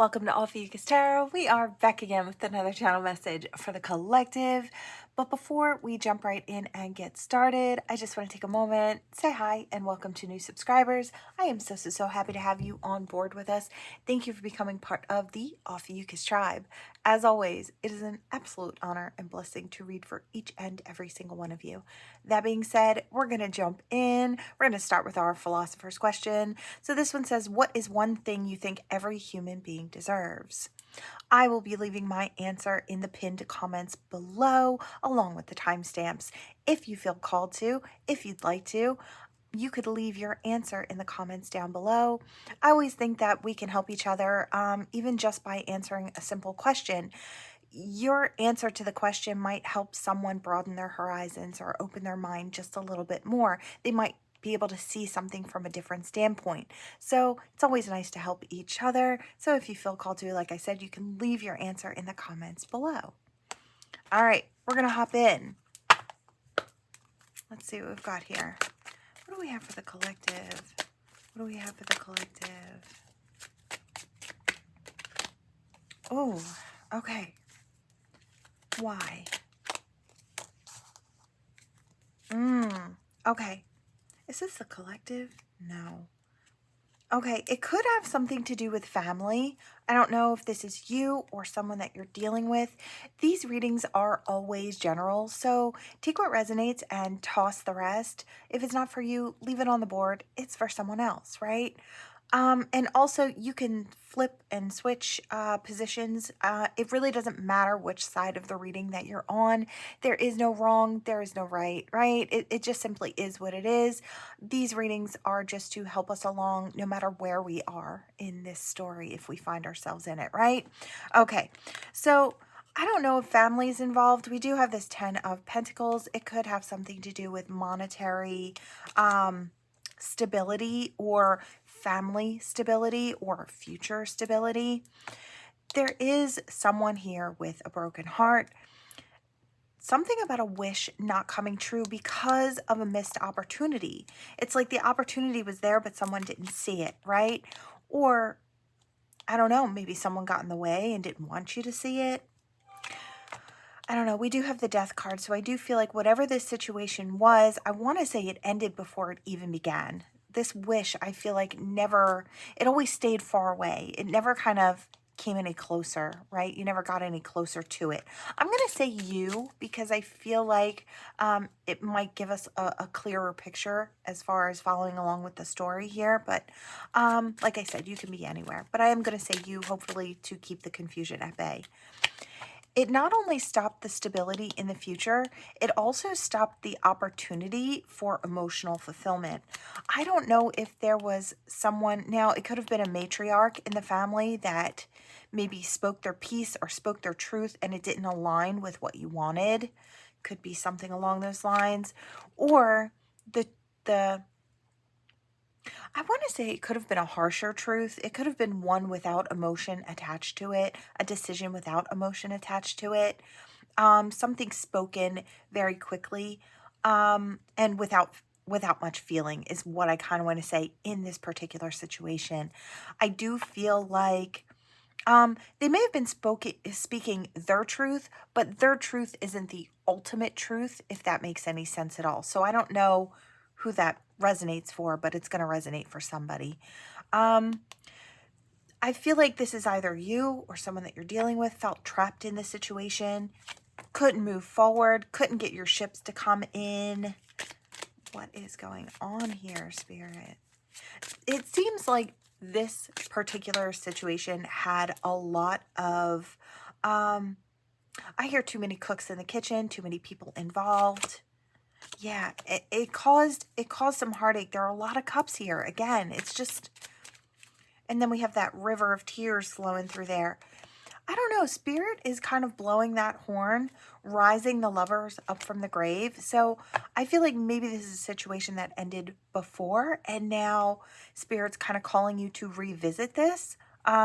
Welcome to Ophiuchus Tarot. We are back again with another channel message for the collective. But before we jump right in and get started, I just want to take a moment, say hi, and welcome to new subscribers. I am so happy to have you on board with us. Thank you for becoming part of the Ophiuchus tribe. As always, it is an absolute honor and blessing to read for each and every single one of you. That being said, we're going to jump in. We're going to start with our philosopher's question. So this one says, what is one thing you think every human being deserves? I will be leaving my answer in the pinned comments below, along with the timestamps. If you feel called to, if you'd like to, you could leave your answer in the comments down below. I always think that we can help each other, even just by answering a simple question. Your answer to the question might help someone broaden their horizons or open their mind just a little bit more. They might be able to see something from a different standpoint. So it's always nice to help each other. So if you feel called to, like I said, you can leave your answer in the comments below. All right, we're going to hop in. Let's see what we've got here. What do we have for the collective? What do we have for the collective? Oh, okay. Why? Okay. Is this the collective? No. Okay, it could have something to do with family. I don't know if this is you or someone that you're dealing with. These readings are always general, so take what resonates and toss the rest. If it's not for you, leave it on the board. It's for someone else, right? And also you can flip and switch positions. It really doesn't matter which side of the reading that you're on. There is no wrong, there is no right? It just simply is what it is. These readings are just to help us along no matter where we are in this story if we find ourselves in it, right? Okay, so I don't know if family is involved. We do have this 10 of Pentacles. It could have something to do with monetary stability or family stability or future stability. There is someone here with a broken heart. Something about a wish not coming true because of a missed opportunity. It's like the opportunity was there, but someone didn't see it, right? Or, I don't know, maybe someone got in the way and didn't want you to see it. I don't know. We do have the Death card, so I do feel like whatever this situation was, I want to say it ended before it even began. This wish, I feel like it always stayed far away. It never kind of came any closer, right? You never got any closer to it. I'm going to say you because I feel like it might give us a clearer picture as far as following along with the story here. But like I said, you can be anywhere. But I am going to say you, hopefully, to keep the confusion at bay. It not only stopped the stability in the future, it also stopped the opportunity for emotional fulfillment. I don't know if there was someone, now it could have been a matriarch in the family that maybe spoke their piece or spoke their truth and it didn't align with what you wanted. Could be something along those lines. Or I want to say it could have been a harsher truth. It could have been one without emotion attached to it, a decision without emotion attached to it, something spoken very quickly, and without much feeling is what I kind of want to say in this particular situation. I do feel like they may have been speaking their truth, but their truth isn't the ultimate truth, if that makes any sense at all. So I don't know who that resonates for, but it's going to resonate for somebody. I feel like this is either you or someone that you're dealing with felt trapped in this situation, couldn't move forward, couldn't get your ships to come in. What is going on here, Spirit? It seems like this particular situation had a lot of, I hear too many cooks in the kitchen, too many people involved. Yeah, it caused some heartache. There are a lot of cups here. Again, it's just, and then we have that river of tears flowing through there. I don't know, Spirit is kind of blowing that horn, rising the lovers up from the grave. So I feel like maybe this is a situation that ended before, and now Spirit's kind of calling you to revisit this,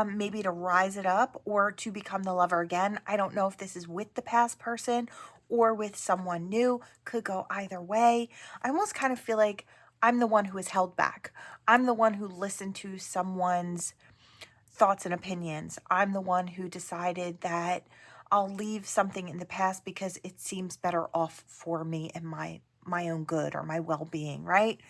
maybe to rise it up or to become the lover again. I don't know if this is with the past person or with someone new. Could go either way. I almost kind of feel like I'm the one who is held back. I'm the one who listened to someone's thoughts and opinions. I'm the one who decided that I'll leave something in the past because it seems better off for me and my own good or my well-being, right?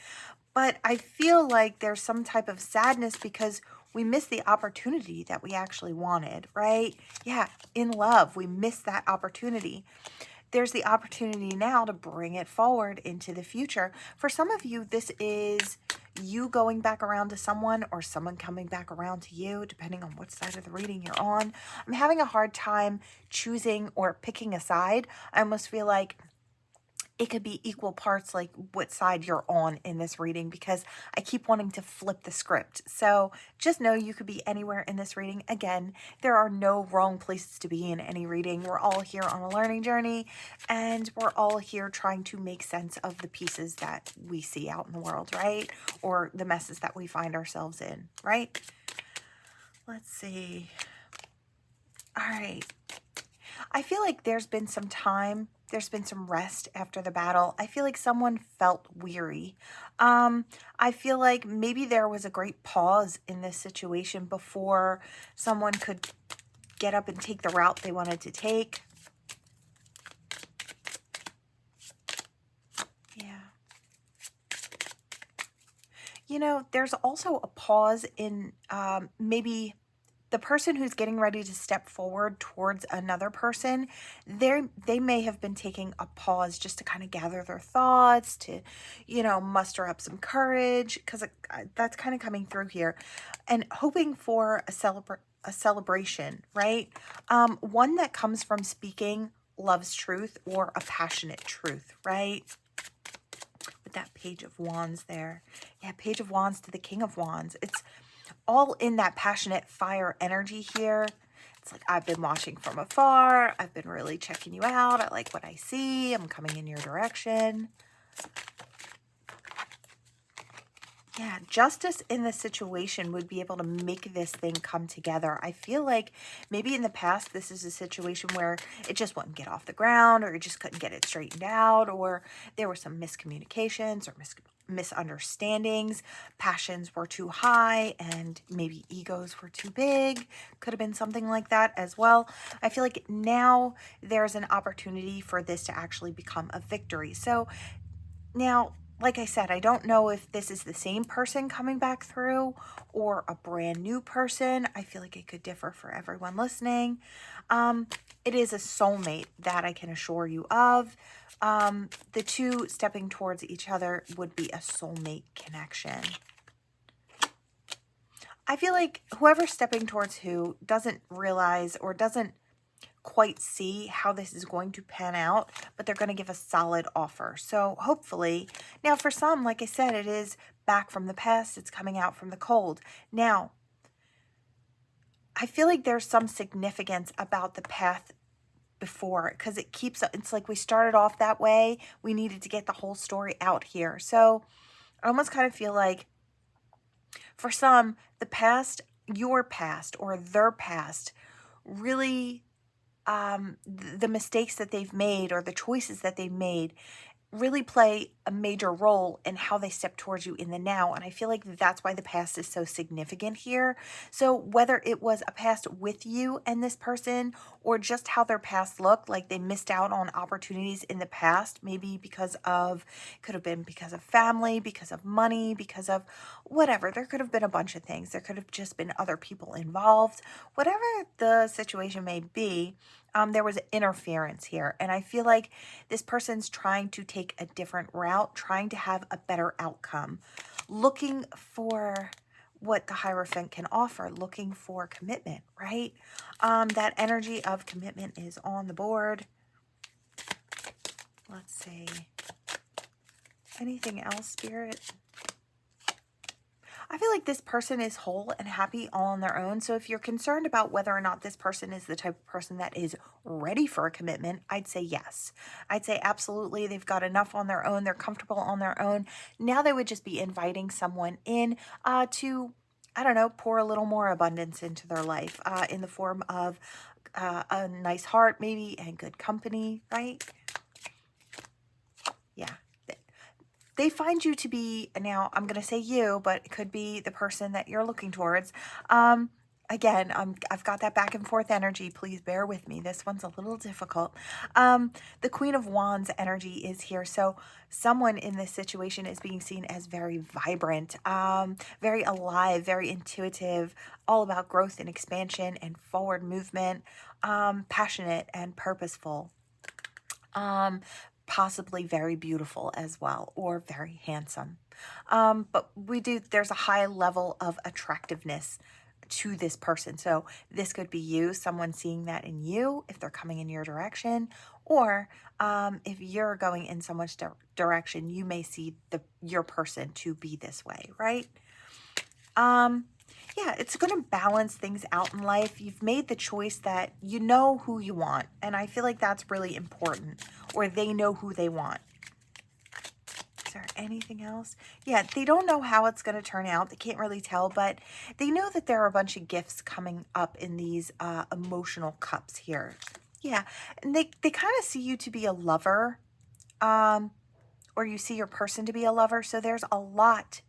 But I feel like there's some type of sadness because we missed the opportunity that we actually wanted, right? Yeah, in love, we missed that opportunity. There's the opportunity now to bring it forward into the future. For some of you, this is you going back around to someone or someone coming back around to you, depending on what side of the reading you're on. I'm having a hard time choosing or picking a side. I almost feel like it could be equal parts like what side you're on in this reading because I keep wanting to flip the script. So just know you could be anywhere in this reading. Again, there are no wrong places to be in any reading. We're all here on a learning journey and we're all here trying to make sense of the pieces that we see out in the world, right? Or the messes that we find ourselves in, right? Let's see. All right. I feel like there's been some time, there's been some rest after the battle. I feel like someone felt weary. I feel like maybe there was a great pause in this situation before someone could get up and take the route they wanted to take. Yeah. You know, there's also a pause in maybe the person who's getting ready to step forward towards another person, they may have been taking a pause just to kind of gather their thoughts, to, you know, muster up some courage, because that's kind of coming through here, and hoping for a celebration, right? One that comes from speaking love's truth or a passionate truth, right? With that Page of Wands there. Yeah, Page of Wands to the King of Wands. It's all in that passionate fire energy here. It's like, I've been watching from afar. I've been really checking you out. I like what I see. I'm coming in your direction. Yeah, justice in this situation would be able to make this thing come together. I feel like maybe in the past, this is a situation where it just wouldn't get off the ground, or it just couldn't get it straightened out, or there were some miscommunications or misunderstandings. Passions were too high and maybe egos were too big. Could have been something like that as well. I feel like now there's an opportunity for this to actually become a victory. So now, like I said, I don't know if this is the same person coming back through or a brand new person. I feel like it could differ for everyone listening. It is a soulmate that I can assure you of. The two stepping towards each other would be a soulmate connection. I feel like whoever's stepping towards who doesn't realize or doesn't quite see how this is going to pan out, but they're going to give a solid offer. So hopefully, now for some, like I said, it is back from the past. It's coming out from the cold. Now, I feel like there's some significance about the path before, because it's like we started off that way. We needed to get the whole story out here. So I almost kind of feel like for some, the past, your past or their past really the mistakes that they've made or the choices that they've made really play a major role in how they step towards you in the now. And I feel like that's why the past is so significant here. So whether it was a past with you and this person, or just how their past looked, like they missed out on opportunities in the past, maybe could have been because of family, because of money, because of whatever. There could have been a bunch of things. There could have just been other people involved. Whatever the situation may be, there was interference here. And I feel like this person's trying to take a different route, trying to have a better outcome, looking for what the Hierophant can offer, looking for commitment, right? That energy of commitment is on the board. Let's see. Anything else, Spirit? I feel like this person is whole and happy all on their own. So if you're concerned about whether or not this person is the type of person that is ready for a commitment, I'd say yes. I'd say absolutely. They've got enough on their own. They're comfortable on their own. Now they would just be inviting someone in to, I don't know, pour a little more abundance into their life in the form of a nice heart maybe and good company, right? Yeah. They find you to be, now I'm going to say you, but it could be the person that you're looking towards, Again, I've got that back and forth energy. Please bear with me. This one's a little difficult. The Queen of Wands energy is here. So someone in this situation is being seen as very vibrant, very alive, very intuitive, all about growth and expansion and forward movement, passionate and purposeful, um, possibly very beautiful as well, or very handsome. But there's a high level of attractiveness to this person. So this could be you, someone seeing that in you if they're coming in your direction, or if you're going in someone's direction, you may see your person to be this way, right? Yeah, it's going to balance things out in life. You've made the choice that you know who you want, and I feel like that's really important, or they know who they want. Is there anything else? Yeah, they don't know how it's going to turn out. They can't really tell, but they know that there are a bunch of gifts coming up in these emotional cups here. Yeah, and they kind of see you to be a lover, or you see your person to be a lover. So there's a lot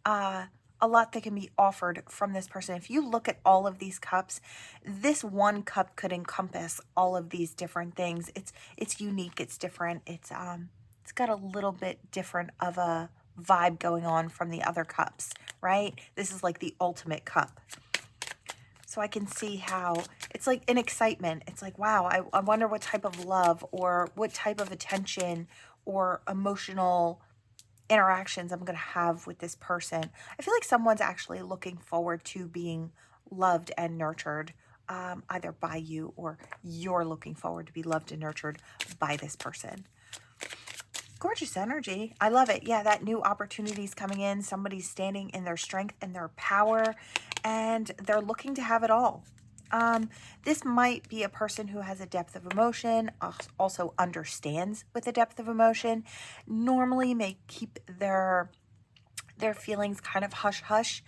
that can be offered from this person. If you look at all of these cups, this one cup could encompass all of these different things. It's unique, it's different. It's got a little bit different of a vibe going on from the other cups, right? This is like the ultimate cup. So I can see how it's like an excitement. It's like, wow, I wonder what type of love or what type of attention or emotional interactions I'm going to have with this person. I feel like someone's actually looking forward to being loved and nurtured, either by you, or you're looking forward to be loved and nurtured by this person. Gorgeous energy. I love it. Yeah, that new opportunity is coming in. Somebody's standing in their strength and their power, and they're looking to have it all. This might be a person who has a depth of emotion, also understands with a depth of emotion, normally may keep their feelings kind of hush hush,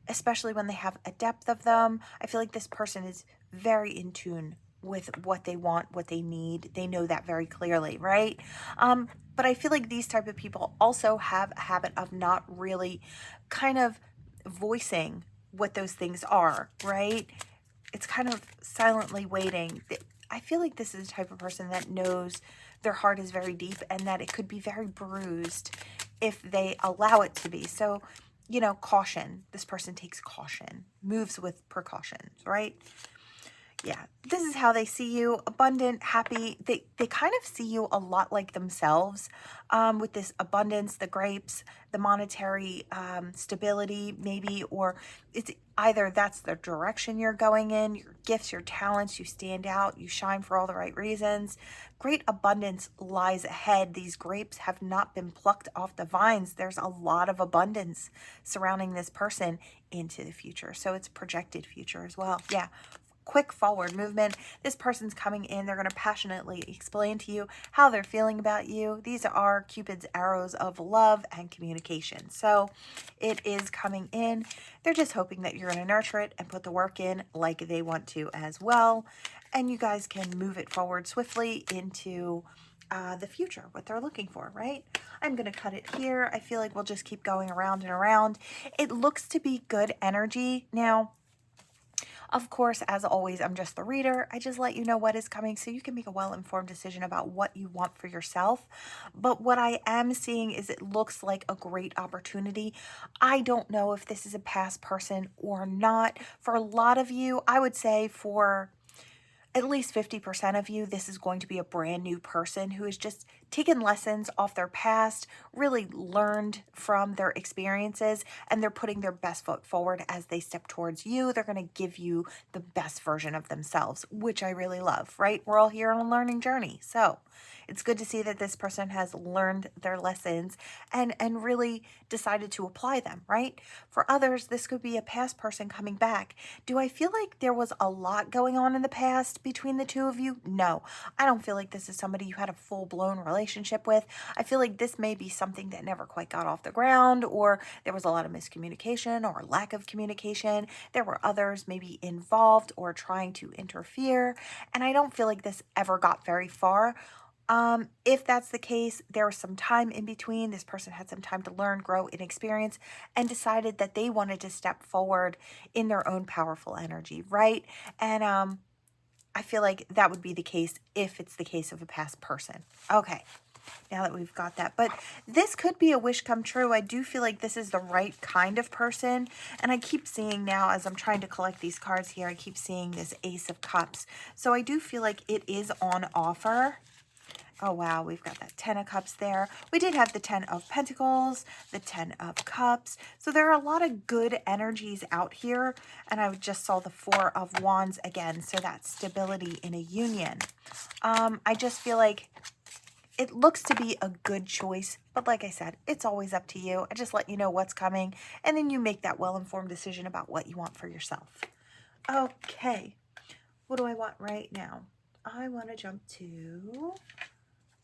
especially when they have a depth of them. I feel like this person is very in tune with what they want, what they need. They know that very clearly, right? But I feel like these type of people also have a habit of not really kind of voicing what those things are, right? It's kind of silently waiting. I feel like this is the type of person that knows their heart is very deep and that it could be very bruised if they allow it to be. So, caution. This person takes caution, moves with precautions, right? Yeah, this is how they see you: abundant, happy. They kind of see you a lot like themselves, with this abundance, the grapes, the monetary stability, maybe, or it's either that's the direction you're going in, your gifts, your talents, you stand out, you shine for all the right reasons. Great abundance lies ahead. These grapes have not been plucked off the vines. There's a lot of abundance surrounding this person into the future. So it's projected future as well. Yeah. Quick forward movement. This person's coming in. They're going to passionately explain to you how they're feeling about you. These are Cupid's arrows of love and communication. So it is coming in. They're just hoping that you're going to nurture it and put the work in like they want to as well. And you guys can move it forward swiftly into the future, what they're looking for, right? I'm going to cut it here. I feel like we'll just keep going around and around. It looks to be good energy. Now, of course, as always, I'm just the reader. I just let you know what is coming so you can make a well-informed decision about what you want for yourself. But what I am seeing is it looks like a great opportunity. I don't know if this is a past person or not. For a lot of you, I would say for at least 50% of you, this is going to be a brand new person who has just taken lessons off their past, really learned from their experiences, and they're putting their best foot forward as they step towards you. They're going to give you the best version of themselves, which I really love, right? We're all here on a learning journey. So it's good to see that this person has learned their lessons and really decided to apply them, right? For others, this could be a past person coming back. Do I feel like there was a lot going on in the past between the two of you? No, I don't feel like this is somebody you had a full-blown relationship with. I feel like this may be something that never quite got off the ground, or there was a lot of miscommunication or lack of communication. There were others maybe involved or trying to interfere, and I don't feel like this ever got very far. If that's the case, there was some time in between. This person had some time to learn, grow, and experience, and decided that they wanted to step forward in their own powerful energy, right? And I feel like that would be the case if it's the case of a past person. Okay, now that we've got that. But this could be a wish come true. I do feel like this is the right kind of person. And I keep seeing now, as I'm trying to collect these cards here, I keep seeing this Ace of Cups. So I do feel like it is on offer. Oh, wow, we've got that 10 of Cups there. We did have the 10 of Pentacles, the 10 of Cups. So there are a lot of good energies out here. And I just saw the 4 of Wands again. So that's stability in a union. I just feel like it looks to be a good choice. But like I said, it's always up to you. I just let you know what's coming. And then you make that well-informed decision about what you want for yourself. Okay. What do I want right now? I want to jump to...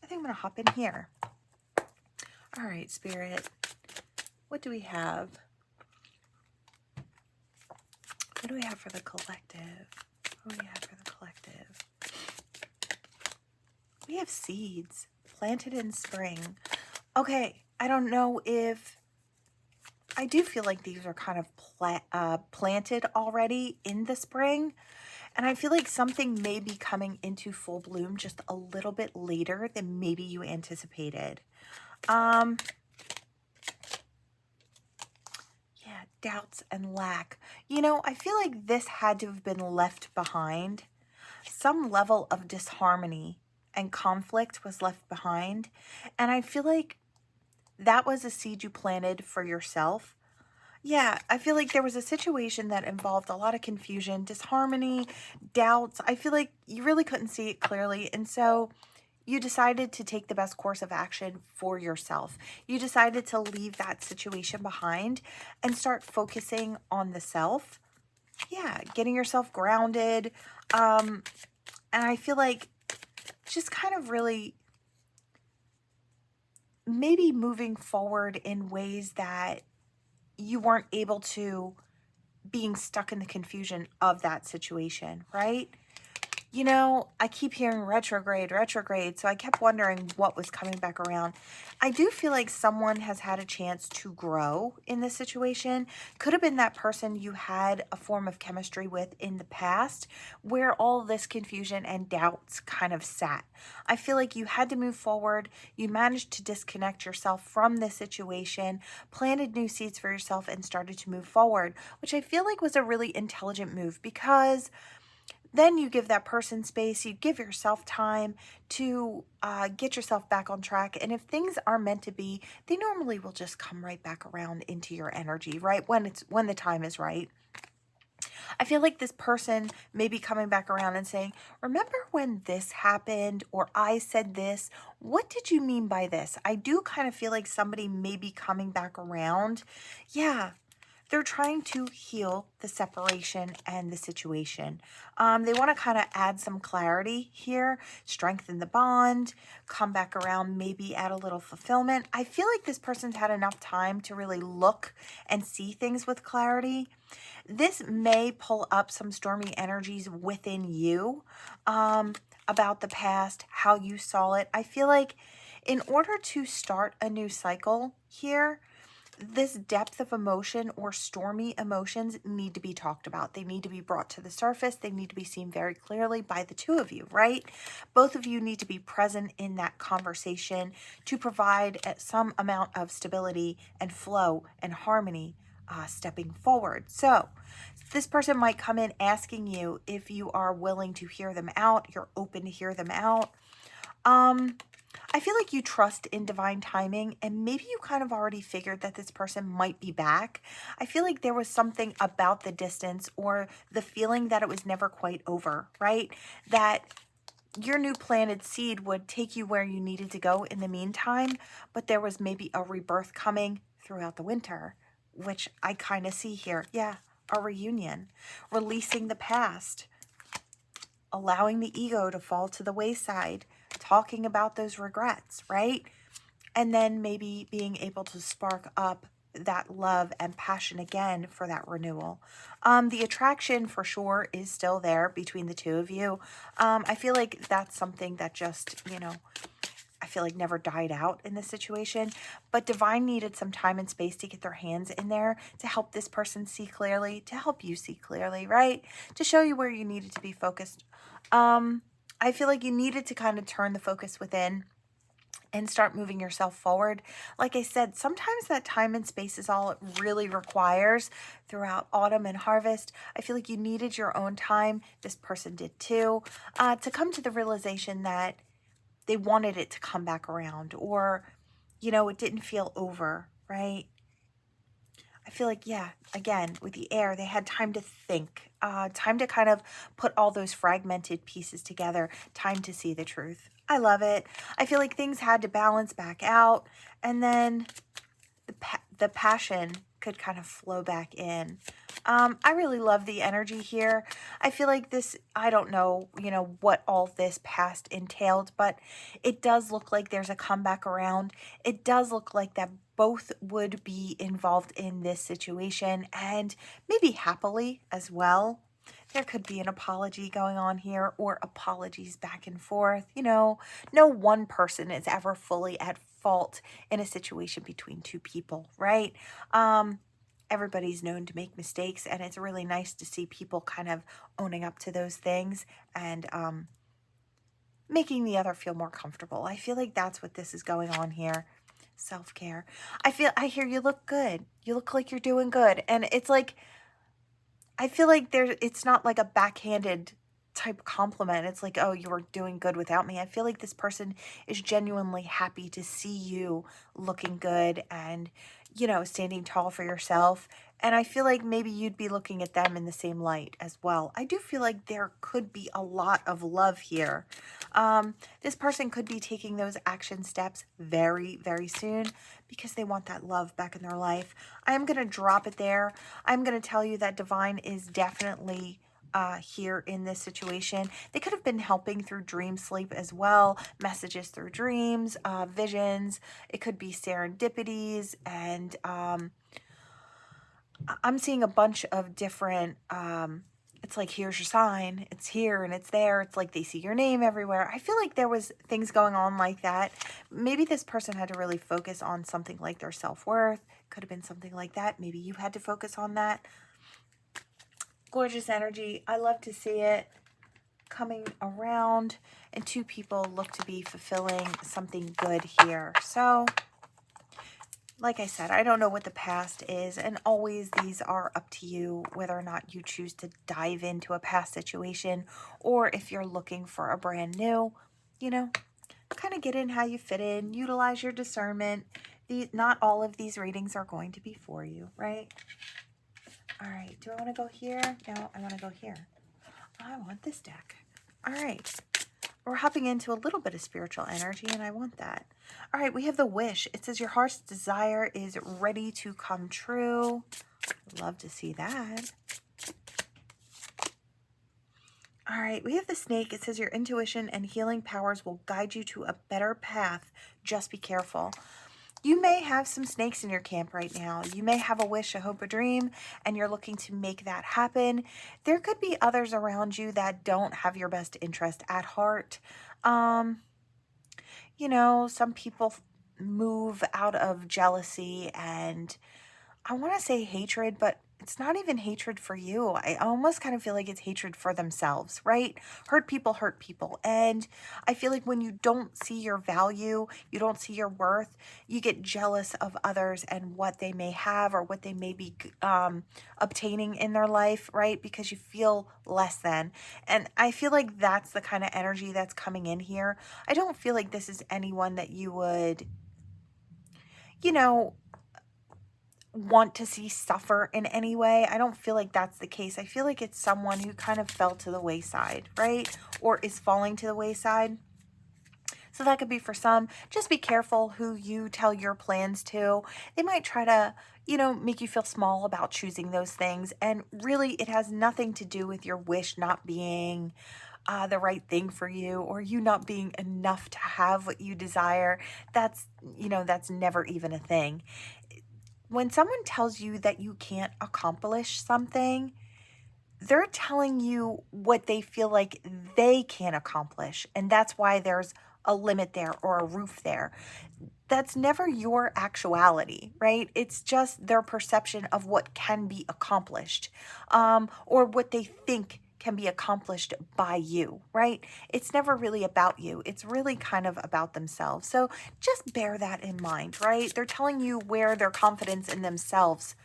I think I'm going to hop in here. All right, Spirit. What do we have? What do we have for the collective? What do we have for the collective? We have seeds planted in spring. Okay, I don't know if... I do feel like these are kind of planted already in the spring. And I feel like something may be coming into full bloom just a little bit later than maybe you anticipated. Yeah, doubts and lack. You know, I feel like this had to have been left behind. Some level of disharmony and conflict was left behind. And I feel like that was a seed you planted for yourself. Yeah, I feel like there was a situation that involved a lot of confusion, disharmony, doubts. I feel like you really couldn't see it clearly. And so you decided to take the best course of action for yourself. You decided to leave that situation behind and start focusing on the self. Yeah, getting yourself grounded. And I feel like just kind of really maybe moving forward in ways that you weren't able to, being stuck in the confusion of that situation, right? You know, I keep hearing retrograde, retrograde, so I kept wondering what was coming back around. I do feel like someone has had a chance to grow in this situation. Could have been that person you had a form of chemistry with in the past where all this confusion and doubts kind of sat. I feel like you had to move forward. You managed to disconnect yourself from this situation, planted new seeds for yourself, and started to move forward, which I feel like was a really intelligent move because then you give that person space, you give yourself time to get yourself back on track. And if things are meant to be, they normally will just come right back around into your energy, right? When the time is right. I feel like this person may be coming back around and saying, remember when this happened or I said this? What did you mean by this? I do kind of feel like somebody may be coming back around. Yeah. They're trying to heal the separation and the situation. They want to kind of add some clarity here, strengthen the bond, come back around, maybe add a little fulfillment. I feel like this person's had enough time to really look and see things with clarity. This may pull up some stormy energies within you about the past, how you saw it. I feel like in order to start a new cycle here, this depth of emotion or stormy emotions need to be talked about. They need to be brought to the surface. They need to be seen very clearly by the two of you, right? Both of you need to be present in that conversation to provide some amount of stability and flow and harmony stepping forward. So this person might come in asking you if you are willing to hear them out. You're open to hear them out. I feel like you trust in divine timing, and maybe you kind of already figured that this person might be back. I feel like there was something about the distance or the feeling that it was never quite over, right? That your new planted seed would take you where you needed to go in the meantime, but there was maybe a rebirth coming throughout the winter, which I kind of see here. Yeah, a reunion, releasing the past, allowing the ego to fall to the wayside, talking about those regrets, right? And then maybe being able to spark up that love and passion again for that renewal. The attraction for sure is still there between the two of you. I feel like that's something that just, I feel like never died out in this situation, but Divine needed some time and space to get their hands in there to help this person see clearly, to help you see clearly, right? To show you where you needed to be focused. I feel like you needed to kind of turn the focus within and start moving yourself forward. Like I said, sometimes that time and space is all it really requires throughout autumn and harvest. I feel like you needed your own time. This person did too, to come to the realization that they wanted it to come back around, or, it didn't feel over, right? I feel like, yeah, again, with the air, they had time to think, time to kind of put all those fragmented pieces together, time to see the truth. I love it. I feel like things had to balance back out, and then the passion could kind of flow back in. I really love the energy here. I feel like this, I don't know, what all this past entailed, but it does look like there's a comeback around. It does look like that both would be involved in this situation, and maybe happily as well. There could be an apology going on here, or apologies back and forth. No one person is ever fully at fault in a situation between two people, right? Everybody's known to make mistakes, and it's really nice to see people kind of owning up to those things and making the other feel more comfortable. I feel like that's what this is going on here. Self-care. I hear you look good. You look like you're doing good. And it's like, I feel like it's not like a backhanded type compliment. It's like, oh, you were doing good without me. I feel like this person is genuinely happy to see you looking good and, standing tall for yourself. And I feel like maybe you'd be looking at them in the same light as well. I do feel like there could be a lot of love here. This person could be taking those action steps very, very soon because they want that love back in their life. I am going to drop it there. I'm going to tell you that Divine is definitely here in this situation. They could have been helping through dream sleep as well, messages through dreams, visions. It could be serendipities, and I'm seeing a bunch of different, it's like, here's your sign, it's here and it's there. It's like they see your name everywhere. I feel like there was things going on like that. Maybe this person had to really focus on something like their self-worth. Could have been something like that. Maybe you had to focus on that. Gorgeous energy. I love to see it coming around, and two people look to be fulfilling something good here. So, like I said, I don't know what the past is, and always these are up to you whether or not you choose to dive into a past situation, or if you're looking for a brand new, kind of get in how you fit in, utilize your discernment. Not all of these readings are going to be for you, right? All right, do I want to go here? No, I want to go here. I want this deck. All right. We're hopping into a little bit of spiritual energy, and I want that. All right, we have the wish. It says your heart's desire is ready to come true. Love to see that. All right, we have the snake. It says your intuition and healing powers will guide you to a better path. Just be careful. You may have some snakes in your camp right now. You may have a wish, a hope, a dream, and you're looking to make that happen. There could be others around you that don't have your best interest at heart. Some people move out of jealousy and I want to say hatred, but it's not even hatred for you. I almost kind of feel like it's hatred for themselves, right? Hurt people. And I feel like when you don't see your value, you don't see your worth, you get jealous of others and what they may have or what they may be obtaining in their life, right? Because you feel less than. And I feel like that's the kind of energy that's coming in here. I don't feel like this is anyone that you would, want to see suffer in any way. I don't feel like that's the case. I feel like it's someone who kind of fell to the wayside, right? Or is falling to the wayside. So that could be for some. Just be careful who you tell your plans to. They might try to, make you feel small about choosing those things. And really, it has nothing to do with your wish not being the right thing for you, or you not being enough to have what you desire. That's never even a thing. when someone tells you that you can't accomplish something, they're telling you what they feel like they can accomplish. And that's why there's a limit there or a roof there. That's never your actuality, right? It's just their perception of what can be accomplished, or what they think can be accomplished by you, right? It's never really about you. It's really kind of about themselves. So just bear that in mind, right? They're telling you where their confidence in themselves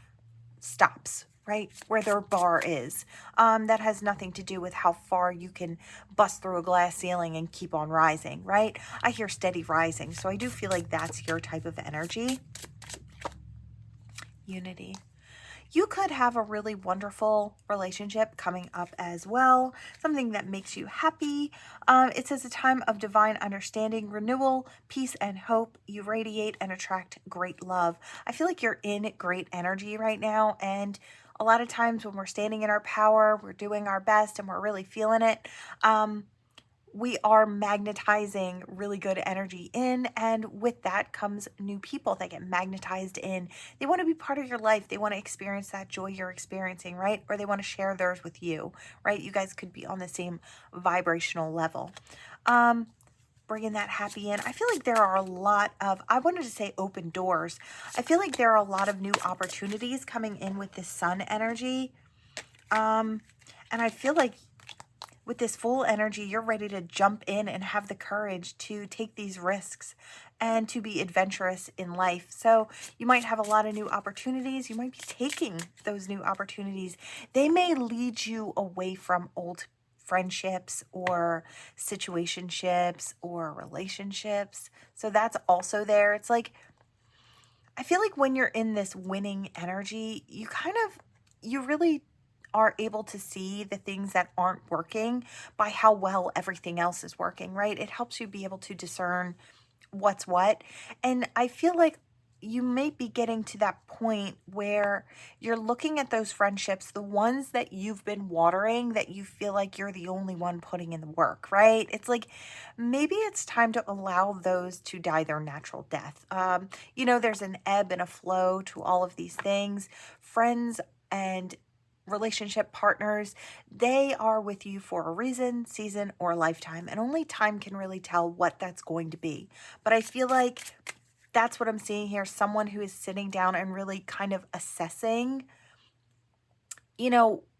stops, right? Where their bar is. That has nothing to do with how far you can bust through a glass ceiling and keep on rising, right? I hear steady rising, so I do feel like that's your type of energy. Unity. You could have a really wonderful relationship coming up as well, something that makes you happy. It says a time of divine understanding, renewal, peace, and hope. You radiate and attract great love. I feel like you're in great energy right now, and a lot of times when we're standing in our power, we're doing our best, and we're really feeling it. We are magnetizing really good energy in, and with that comes new people that get magnetized in. They want to be part of your life. They want to experience that joy you're experiencing, right? Or they want to share theirs with you, right? You guys could be on the same vibrational level. Bringing that happy in. I feel like there are a lot of, I wanted to say open doors. I feel like there are a lot of new opportunities coming in with this sun energy. And I feel like with this full energy, you're ready to jump in and have the courage to take these risks and to be adventurous in life. So you might have a lot of new opportunities. You might be taking those new opportunities. They may lead you away from old friendships or situationships or relationships. So that's also there. It's like, I feel like when you're in this winning energy, you really are able to see the things that aren't working by how well everything else is working, right? It helps you be able to discern what's what. And I feel like you may be getting to that point where you're looking at those friendships, the ones that you've been watering, that you feel like you're the only one putting in the work, right? It's like maybe it's time to allow those to die their natural death. There's an ebb and a flow to all of these things. Friends and relationship partners, they are with you for a reason, season, or lifetime, and only time can really tell what that's going to be. But I feel like that's what I'm seeing here, someone who is sitting down and really kind of assessing,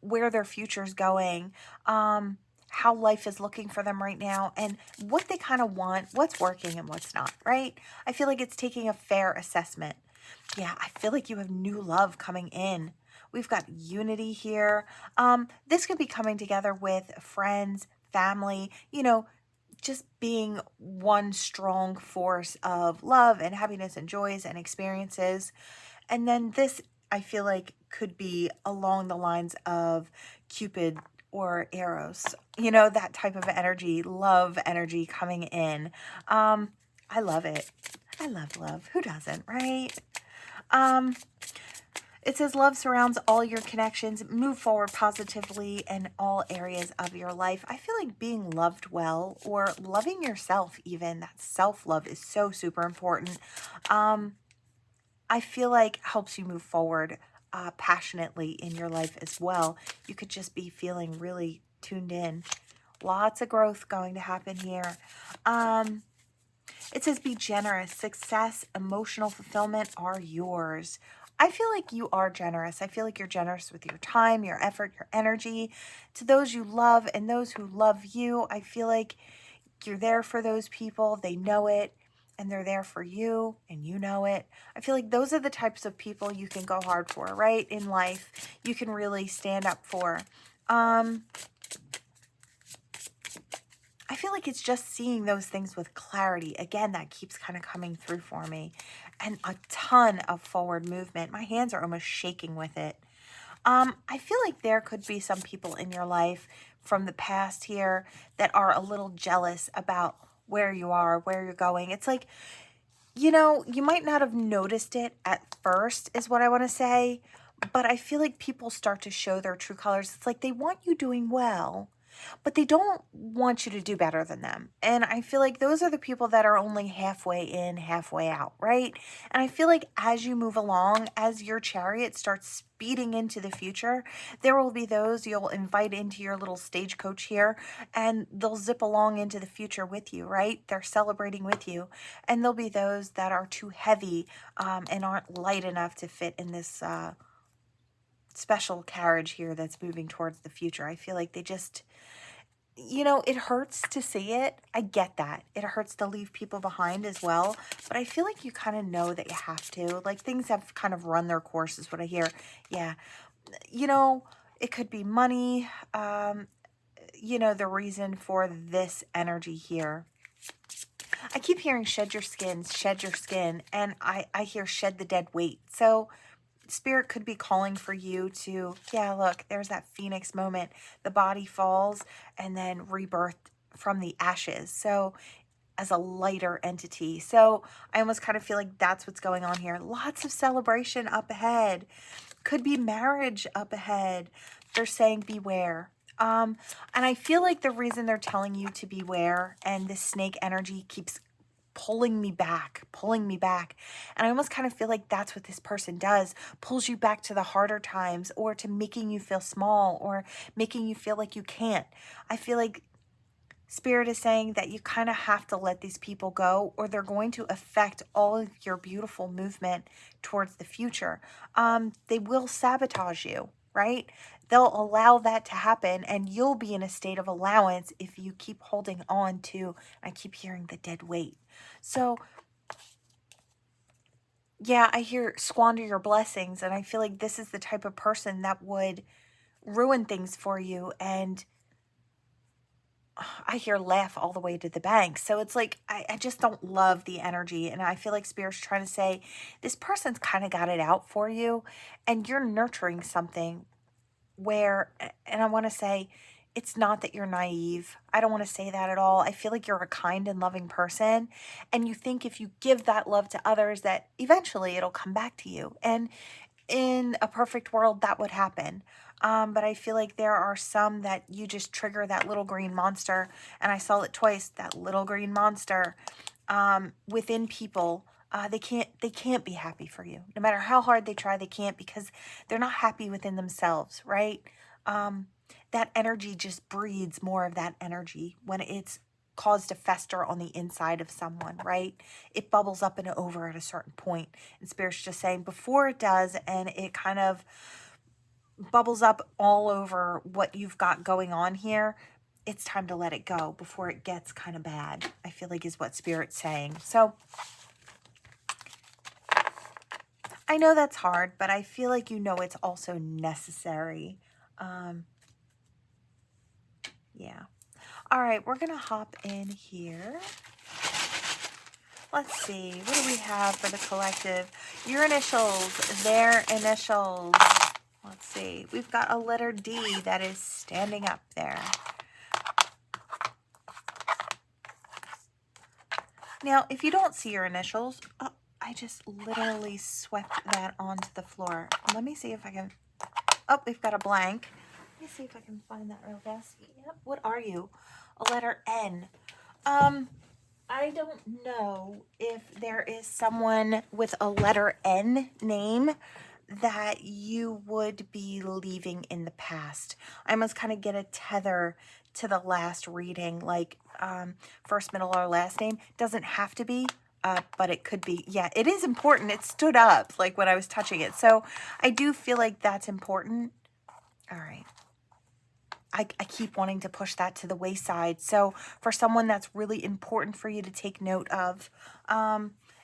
where their future's going, how life is looking for them right now, and what they kind of want, what's working and what's not, right? I feel like it's taking a fair assessment. Yeah, I feel like you have new love coming in. We've got unity here. This could be coming together with friends, family, just being one strong force of love and happiness and joys and experiences. And then this, I feel like, could be along the lines of Cupid or Eros, that type of energy, love energy coming in. I love it. I love love. Who doesn't, right? It says love surrounds all your connections. Move forward positively in all areas of your life. I feel like being loved well, or loving yourself even, that self-love is so super important. I feel like helps you move forward passionately in your life as well. You could just be feeling really tuned in. Lots of growth going to happen here. It says be generous. Success, emotional fulfillment are yours. I feel like you are generous. I feel like you're generous with your time, your effort, your energy. To those you love and those who love you, I feel like you're there for those people. They know it, and they're there for you, and you know it. I feel like those are the types of people you can go hard for, right? In life, you can really stand up for. I feel like it's just seeing those things with clarity. Again, that keeps kind of coming through for me. And a ton of forward movement. My hands are almost shaking with it. I feel like there could be some people in your life from the past here that are a little jealous about where you are, where you're going. It's like, you might not have noticed it at first, is what I want to say. But I feel like people start to show their true colors. It's like they want you doing well. but they don't want you to do better than them. And I feel like those are the people that are only halfway in, halfway out, right? And I feel like as you move along, as your chariot starts speeding into the future, there will be those you'll invite into your little stagecoach here, and they'll zip along into the future with you, right? They're celebrating with you. And there'll be those that are too heavy and aren't light enough to fit in this special carriage here that's moving towards the future. I feel like they just, it hurts to see it. I get that. It hurts to leave people behind as well. But I feel like you kind of know that you have to. Like, things have kind of run their course is what I hear. Yeah. It could be money. The reason for this energy here. I keep hearing shed your skin. And I hear shed the dead weight. So Spirit could be calling for you to, yeah, look, there's that phoenix moment. The body falls and then rebirth from the ashes. So as a lighter entity. So I almost kind of feel like that's what's going on here. Lots of celebration up ahead. Could be marriage up ahead. They're saying beware. And I feel like the reason they're telling you to beware and this snake energy keeps pulling me back. And I almost kind of feel like that's what this person does, pulls you back to the harder times or to making you feel small or making you feel like you can't. I feel like Spirit is saying that you kind of have to let these people go or they're going to affect all of your beautiful movement towards the future. They will sabotage you, right? They'll allow that to happen and you'll be in a state of allowance if you keep holding on to, I keep hearing the dead weight. So yeah, I hear squander your blessings. And I feel like this is the type of person that would ruin things for you. And I hear laugh all the way to the bank. So it's like, I just don't love the energy. And I feel like Spirit's trying to say, this person's kind of got it out for you. And you're nurturing something where, and I want to say, it's not that you're naive. I don't want to say that at all. I feel like you're a kind and loving person. And you think if you give that love to others, that eventually it'll come back to you. And in a perfect world, that would happen. But I feel like there are some that you just trigger that little green monster. And I saw it twice, that little green monster within people. They can't be happy for you. No matter how hard they try, they can't because they're not happy within themselves, right? That energy just breeds more of that energy when it's caused to fester on the inside of someone, right? It bubbles up and over at a certain point. And Spirit's just saying before it does, and it kind of bubbles up all over what you've got going on here, it's time to let it go before it gets kind of bad, I feel like is what Spirit's saying. So I know that's hard, but I feel like it's also necessary. Yeah. All right, we're going to hop in here. Let's see. What do we have for the collective? Your initials, their initials. Let's see. We've got a letter D that is standing up there. Now, if you don't see your initials, oh, I just literally swept that onto the floor. Let me see if I can... Oh, we've got a blank. Let me see if I can find that real fast. Yep. What are you? A letter N. I don't know if there is someone with a letter N name that you would be leaving in the past. I must kind of get a tether to the last reading, like first, middle, or last name. Doesn't have to be, but it could be. Yeah, it is important. It stood up like when I was touching it. So I do feel like that's important. All right. I keep wanting to push that to the wayside. So for someone that's really important for you to take note of,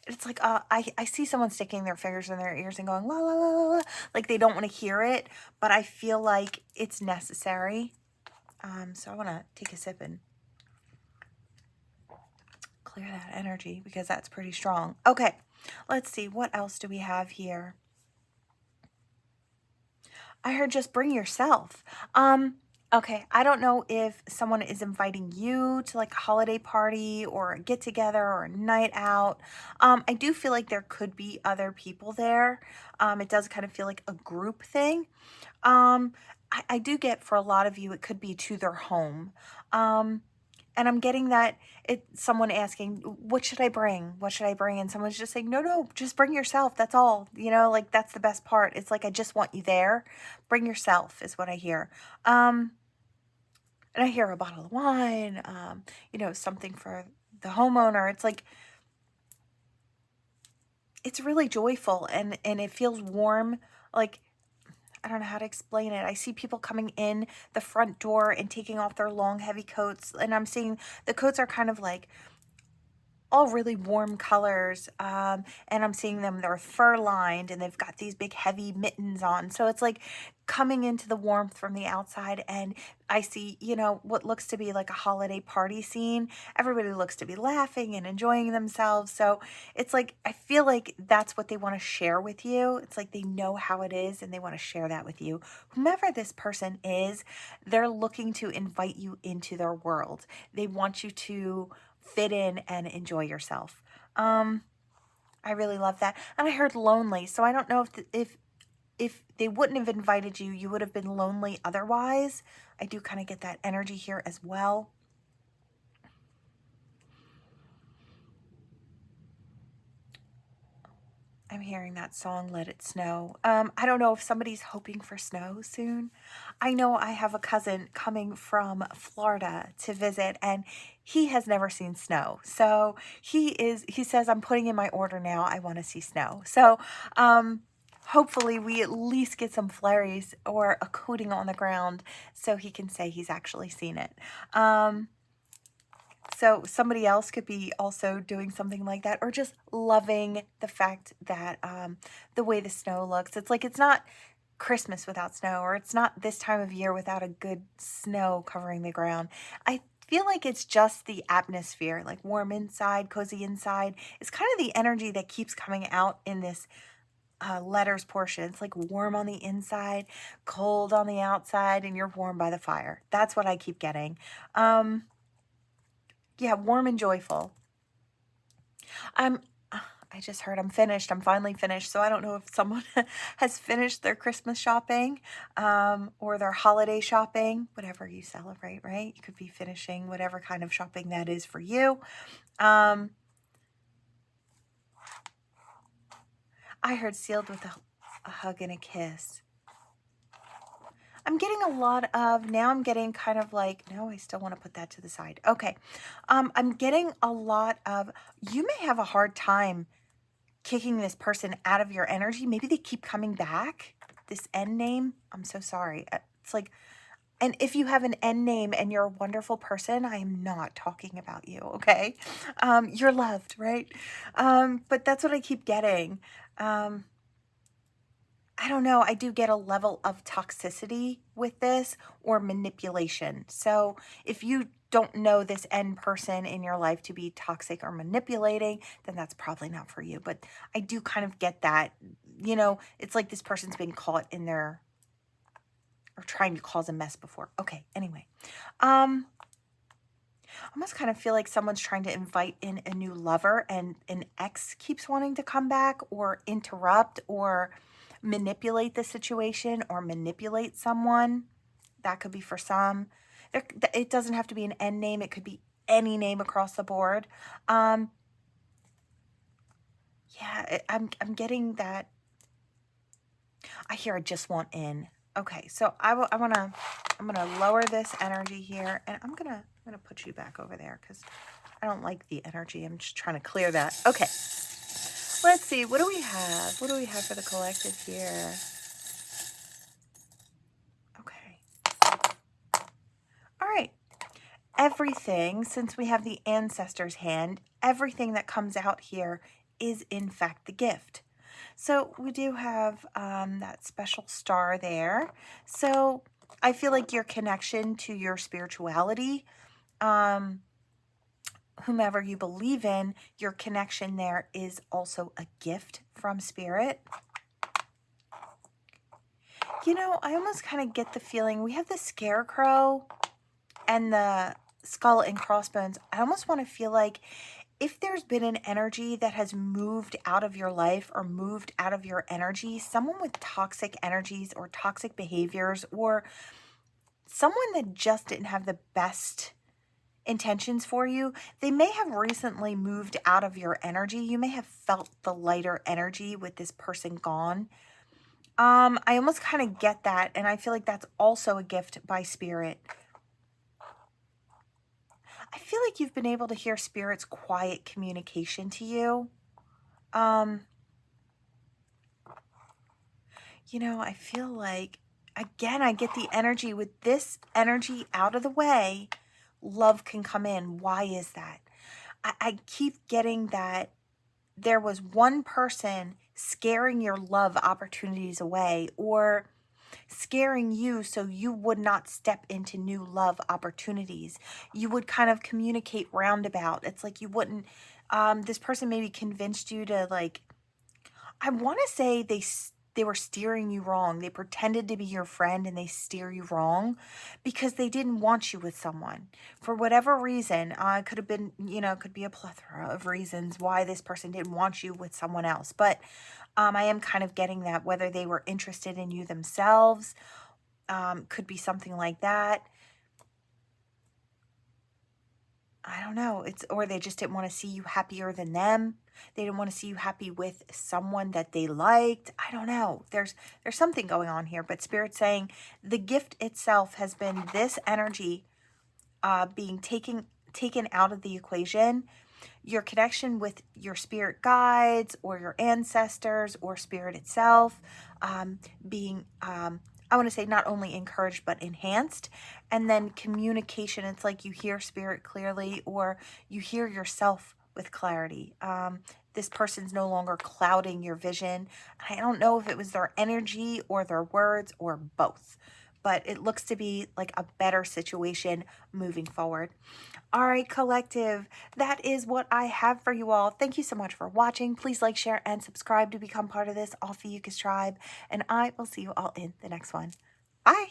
it's like I see someone sticking their fingers in their ears and going, la, la, la, la, la, like they don't want to hear it, but I feel like it's necessary. So I want to take a sip and clear that energy because that's pretty strong. Okay, let's see. What else do we have here? I heard just bring yourself. Okay, I don't know if someone is inviting you to like a holiday party or a get together or a night out. I do feel like there could be other people there. It does kind of feel like a group thing. I do get, for a lot of you, it could be to their home. And I'm getting that someone asking, what should I bring? What should I bring? And someone's just saying, no, just bring yourself. That's all. Like, that's the best part. It's like, I just want you there. Bring yourself is what I hear. And I hear a bottle of wine, something for the homeowner. It's like, it's really joyful and it feels warm. Like, I don't know how to explain it. I see people coming in the front door and taking off their long, heavy coats. And I'm seeing the coats are kind of like all really warm colors. And I'm seeing they're fur lined and they've got these big heavy mittens on. So it's like coming into the warmth from the outside. And I see, what looks to be like a holiday party scene. Everybody looks to be laughing and enjoying themselves. So it's like, I feel like that's what they want to share with you. It's like they know how it is and they want to share that with you. Whomever this person is, they're looking to invite you into their world. They want you to fit in and enjoy yourself. I really love that. And I heard lonely. So I don't know if they wouldn't have invited you, you would have been lonely otherwise. I do kind of get that energy here as well. I'm hearing that song, Let It Snow. I don't know if somebody's hoping for snow soon. I know I have a cousin coming from Florida to visit, and he has never seen snow. So he says, I'm putting in my order now. I want to see snow. So hopefully we at least get some flurries or a coating on the ground so he can say he's actually seen it. So somebody else could be also doing something like that, or just loving the fact that the way the snow looks. It's like, it's not Christmas without snow, or it's not this time of year without a good snow covering the ground. I feel like it's just the atmosphere, like warm inside, cozy inside. It's kind of the energy that keeps coming out in this letters portion. It's like warm on the inside, cold on the outside, and you're warm by the fire. That's what I keep getting. Yeah, warm and joyful. I just heard I'm finished. I'm finally finished. So I don't know if someone has finished their Christmas shopping or their holiday shopping, whatever you celebrate, right? You could be finishing whatever kind of shopping that is for you. I heard sealed with a hug and a kiss. I'm getting a lot of, now I'm getting kind of like, no, I still want to put that to the side. Okay. I'm getting a lot of, you may have a hard time kicking this person out of your energy. Maybe they keep coming back. This end name, I'm so sorry. It's like, and if you have an end name and you're a wonderful person, I am not talking about you, okay? You're loved, right? But that's what I keep getting. I don't know. I do get a level of toxicity with this, or manipulation. So if you don't know this end person in your life to be toxic or manipulating, then that's probably not for you. But I do kind of get that, it's like this person's been caught in their, or trying to cause a mess before. Okay, anyway. I almost kind of feel like someone's trying to invite in a new lover, and an ex keeps wanting to come back or interrupt or manipulate the situation or manipulate someone. That could be for some. It doesn't have to be an end name. It could be any name across the board. Yeah, I'm getting that. I hear I just want in. Okay, so I'm gonna lower this energy here, and I'm gonna put you back over there because I don't like the energy. I'm just trying to clear that. Okay. Let's see, what do we have? What do we have for the collective here? Okay. All right. Everything, since we have the ancestor's hand, everything that comes out here is in fact the gift. So we do have that special star there. So I feel like your connection to your spirituality, whomever you believe in, your connection there is also a gift from spirit. I almost kind of get the feeling we have the scarecrow and the skull and crossbones. I almost want to feel like if there's been an energy that has moved out of your life or moved out of your energy, someone with toxic energies or toxic behaviors, or someone that just didn't have the best intentions for you, they may have recently moved out of your energy. You may have felt the lighter energy with this person gone. I almost kind of get that, and I feel like that's also a gift by spirit. I feel like you've been able to hear spirit's quiet communication to you. You know, I feel like, again, I get the energy with this energy out of the way, love can come in. Why is that? I keep getting that there was one person scaring your love opportunities away, or scaring you so you would not step into new love opportunities. You would kind of communicate roundabout. It's like you wouldn't, this person maybe convinced you to, like, I want to say they were steering you wrong. They pretended to be your friend and they steer you wrong because they didn't want you with someone for whatever reason. It could have been, it could be a plethora of reasons why this person didn't want you with someone else. But I am kind of getting that whether they were interested in you themselves, could be something like that. I don't know. Or they just didn't want to see you happier than them. They didn't want to see you happy with someone that they liked. I don't know. There's something going on here, but Spirit's saying the gift itself has been this energy being taken out of the equation. Your connection with your spirit guides or your ancestors or spirit itself being I want to say not only encouraged but enhanced. And then communication, it's like you hear spirit clearly or you hear yourself with clarity. This person's no longer clouding your vision. I don't know if it was their energy or their words or both, but it looks to be like a better situation moving forward. All right, collective, that is what I have for you all. Thank you so much for watching. Please like, share, and subscribe to become part of this Ophiuchus tribe, and I will see you all in the next one. Bye.